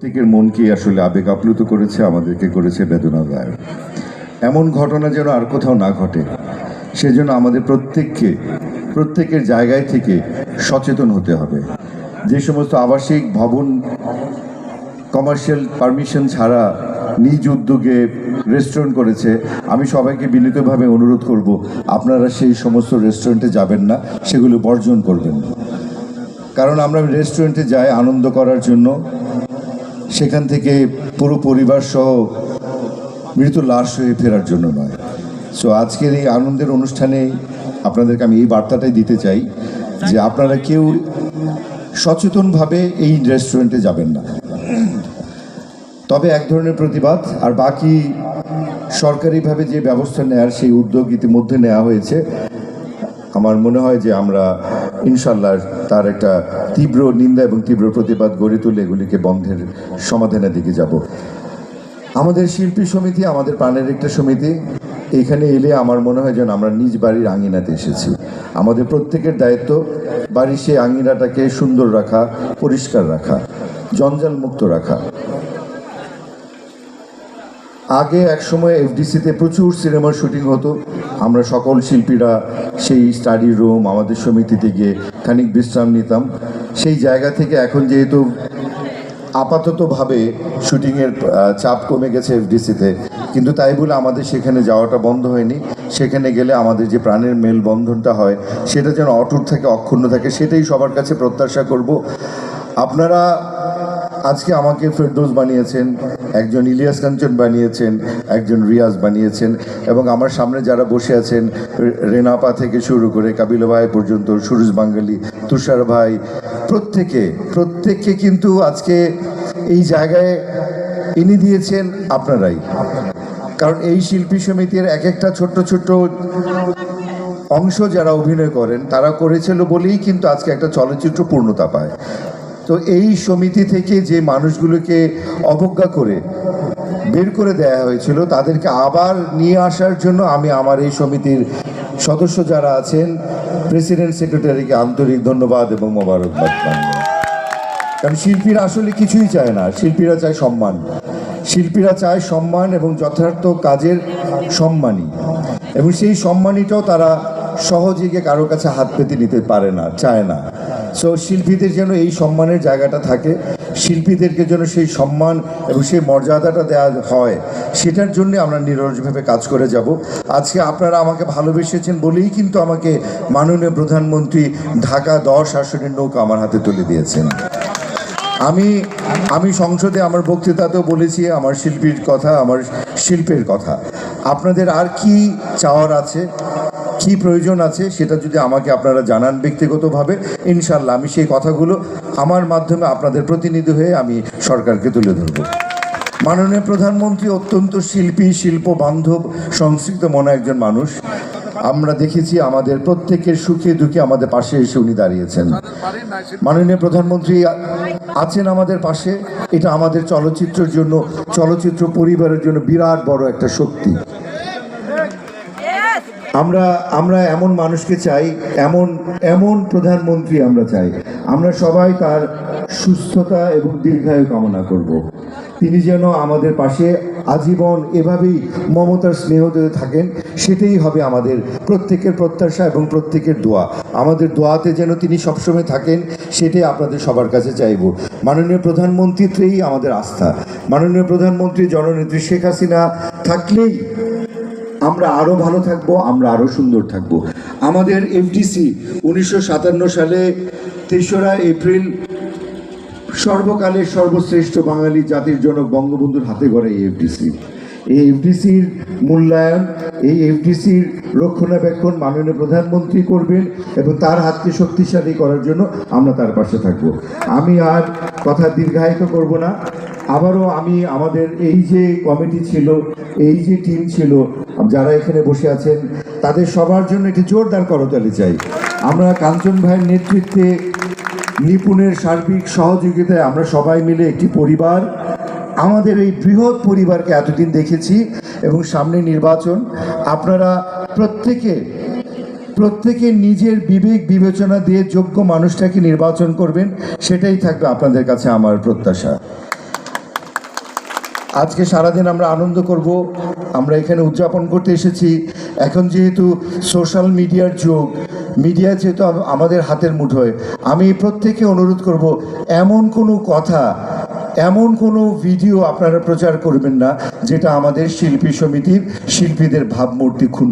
প্রত্যেকের মনকে আসলে আবেগ আপ্লুত করেছে, আমাদেরকে করেছে বেদনাদায়ক। এমন ঘটনা যেন আর কোথাও না ঘটে, সেজন্য আমাদের প্রত্যেকের জায়গায় থেকে সচেতন হতে হবে। যে সমস্ত আবাসিক ভবন কমার্শিয়াল পারমিশন ছাড়া নিজ উদ্যোগে রেস্টুরেন্ট করেছে, আমি সবাইকে বিনীতভাবে অনুরোধ করব, আপনারা সেই সমস্ত রেস্টুরেন্টে যাবেন না, সেগুলো বর্জন করবেন। কারণ আমরা রেস্টুরেন্টে যাই আনন্দ করার জন্য, সেখান থেকে পুরো পরিবার সহ মৃত লাশ হয়ে ফেরার জন্য নয়। সো আজকের এই আনন্দের অনুষ্ঠানে আপনাদেরকে আমি এই বার্তাটাই দিতে চাই যে আপনারা কেউ সচেতনভাবে এই রেস্টুরেন্টে যাবেন না। তবে এক ধরনের প্রতিবাদ, আর বাকি সরকারিভাবে যে ব্যবস্থা নেওয়ার সেই উদ্যোগ ইতিমধ্যে নেওয়া হয়েছে। আমার মনে হয় যে আমরা ইনশাল্লাহ তার একটা তীব্র নিন্দা এবং তীব্র প্রতিবাদ গড়ে তুলে এগুলিকে বন্ধের সমাধানের দিকে যাব। আমাদের শিল্পী সমিতি আমাদের প্রাণের একটা সমিতি। এখানে এলে আমার মনে হয় যেন আমরা নিজ বাড়ির আঙিনাতে এসেছি। আমাদের প্রত্যেকের দায়িত্ব বাড়ির সেই আঙিনাটাকে সুন্দর রাখা, পরিষ্কার রাখা, জঞ্জাল মুক্ত রাখা। আগে একসময় এফডিসিতে প্রচুর সিনেমার শুটিং হতো। আমরা সকল শিল্পীরা সেই স্টাডি রুম, আমাদের সমিতিতে গিয়ে খানিক বিশ্রাম নিতাম। সেই জায়গা থেকে এখন যেহেতু আপাততভাবে শুটিংয়ের চাপ কমে গেছে এফডিসিতে, কিন্তু তাই বলে আমাদের সেখানে যাওয়াটা বন্ধ হয়নি। সেখানে গেলে আমাদের যে প্রাণের মেলবন্ধনটা হয় সেটা যেন অটুট থাকে, অক্ষুণ্ণ থাকে, সেটাই সবার কাছে প্রত্যাশা করব। আপনারা আজকে আমাকে ফেরদৌস বানিয়েছেন, একজন ইলিয়াস কাঞ্চন বানিয়েছেন, একজন রিয়াজ বানিয়েছেন, এবং আমার সামনে যারা বসে আছেন রেনাপা থেকে শুরু করে কাবিল ভাই পর্যন্ত, সুরজ বাঙ্গালি, তুষার ভাই, প্রত্যেককে কিন্তু আজকে এই জায়গায় এনে দিয়েছেন আপনারাই। কারণ এই শিল্পী সমিতির এক একটা ছোট্ট ছোট্ট অংশ যারা অভিনয় করেন তারা করেছিল বলেই কিন্তু আজকে একটা চলচ্চিত্র পূর্ণতা পায়। তো এই সমিতি থেকে যে মানুষগুলোকে অবজ্ঞা করে বের করে দেওয়া হয়েছিল তাদেরকে আবার নিয়ে আসার জন্য আমি আমার এই সমিতির সদস্য যারা আছেন, প্রেসিডেন্ট সেক্রেটারিকে আন্তরিক ধন্যবাদ এবং মোবারকবাদ জানাই। কারণ শিল্পীরা আসলে কিছুই চায় না, শিল্পীরা চায় সম্মান। শিল্পীরা চায় সম্মান এবং যথার্থ কাজের সম্মানী, এবং সেই সম্মানীটাও তারা সহজে গিয়ে কারোর কাছে হাত পেতে নিতে পারে না, চায় না। সো শিল্পীদের যেন এই সম্মানের জায়গাটা থাকে, শিল্পীদেরকে যেন সেই সম্মান এবং সেই মর্যাদাটা দেওয়া হয়, সেটার জন্য আমরা নিরলসভাবে কাজ করে যাব। আজকে আপনারা আমাকে ভালোবেসেছেন বলেই কিন্তু আমাকে মাননীয় প্রধানমন্ত্রী ঢাকা 10 আসনের নৌকা আমার হাতে তুলে দিয়েছেন। আমি সংসদে আমার বক্তৃতাতেও বলেছি আমার শিল্পীর কথা, আমার শিল্পের কথা। আপনাদের আর কি চাওয়ার আছে, কি প্রয়োজন আছে, সেটা যদি আমাকে আপনারা জানান ব্যক্তিগতভাবে, ইনশাল্লাহ আমি সেই কথাগুলো আমার মাধ্যমে আপনাদের প্রতিনিধি হয়ে আমি সরকারকে তুলে ধরব। মাননীয় প্রধানমন্ত্রী অত্যন্ত শিল্প বান্ধব, সংস্কৃত মনা একজন মানুষ। আমরা দেখেছি আমাদের প্রত্যেকের সুখে দুঃখে আমাদের পাশে এসে উনি দাঁড়িয়েছেন। মাননীয় প্রধানমন্ত্রী আছেন আমাদের পাশে, এটা আমাদের চলচ্চিত্রের জন্য, চলচ্চিত্র পরিবারের জন্য বিরাট বড় একটা শক্তি। আমরা এমন মানুষকে চাই, এমন প্রধানমন্ত্রী আমরা চাই। আমরা সবাই তার সুস্থতা এবং দীর্ঘায়ু কামনা করব। তিনি যেন আমাদের পাশে আজীবন এভাবেই মমতার স্নেহ দিয়ে থাকেন, সেটাই হবে আমাদের প্রত্যেকের প্রত্যাশা এবং প্রত্যেকের দোয়া। আমাদের দোয়াতে যেন তিনি সবসময় থাকেন, সেটাই আপনাদের সবার কাছে চাইব। মাননীয় প্রধানমন্ত্রীতেই আমাদের আস্থা। মাননীয় প্রধানমন্ত্রী জননেত্রী শেখ হাসিনা থাকলেই আমরা আরও ভালো থাকব, আমরা আরও সুন্দর থাকব। আমাদের এফডিসি 1957 সালে 3রা এপ্রিল সর্বকালের সর্বশ্রেষ্ঠ বাঙালি জাতির জনক বঙ্গবন্ধুর হাতে গড়া এই এফডিসি। এই এফডিসির মূল্যায়ন, এই এফডিসির রক্ষণাবেক্ষণ মাননীয় প্রধানমন্ত্রী করবেন, এবং তার হাতকে শক্তিশালী করার জন্য আমরা তার পাশে থাকব। আমি আর কথা দীর্ঘায়িত করব না। আবারও আমি আমাদের এই যে কমিটি ছিল, এই যে টিম ছিল, যারা এখানে বসে আছেন, তাদের সবার জন্য একটি জোরদার করতালি চাই। আমরা কাঞ্চন ভাইয়ের নেতৃত্বে, নিপুণের সার্বিক সহযোগিতায় আমরা সবাই মিলে একটি পরিবার, আমাদের এই বৃহৎ পরিবারকে এতদিন দেখেছি, এবং সামনে নির্বাচন। আপনারা প্রত্যেকে নিজের বিবেক বিবেচনা দিয়ে যোগ্য মানুষটাকে নির্বাচন করবেন, সেটাই থাকবে আপনাদের কাছে আমার প্রত্যাশা। আজকে সারাদিন আমরা আনন্দ করব, আমরা এখানে উদযাপন করতে এসেছি। এখন যেহেতু সোশ্যাল মিডিয়ার যুগ, মিডিয়া যেহেতু আমাদের হাতের মুঠোয়, আমি প্রত্যেককে অনুরোধ করব, এমন কোনো কথা, এমন কোনো ভিডিও আপনারা প্রচার করবেন না যেটা আমাদের শিল্পী সমিতির শিল্পীদের ভাবমূর্তি ক্ষুণ্ণ